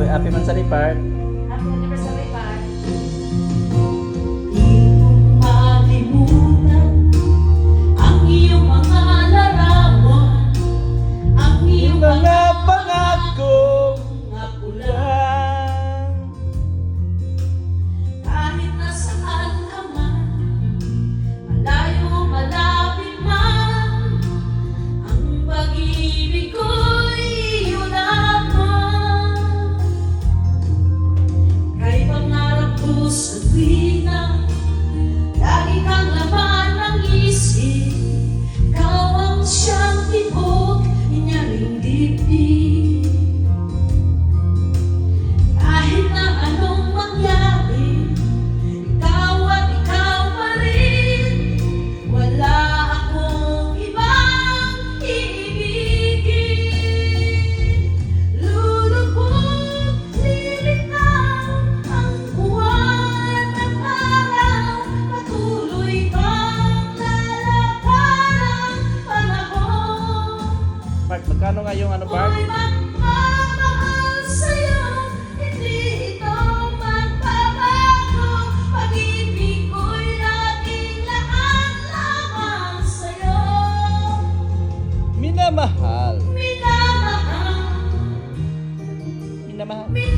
Happy Mansari Park. Happy anniversary, Pat. Di mo malimutan ang iyong mga larawan, ang iyong mga pangakong mga ulan. Kahit nasaan ka man, malayo malapit man, ang pag-ibig ko'y iyo lamang. Kay pangarap ko sa tuwina, lagi kang laman ng isip. Ikaw ang siyang tibok, inyaring dibdib. Kahit na anong mangyari, ikaw at ikaw pa rin. Wala akong ibang iibigin. Lulubog, lilitaw ang buwan at araw. Patuloy kang lalakad ang panahon. Park, magkano nga yung ano, Park? Ako'y magmamahal sa'yo, hindi ito magbabago. Pag-ibig ko'y laging lahat lamang sa'yo. Minamahal. Minamahal, Minamahal. minamahal.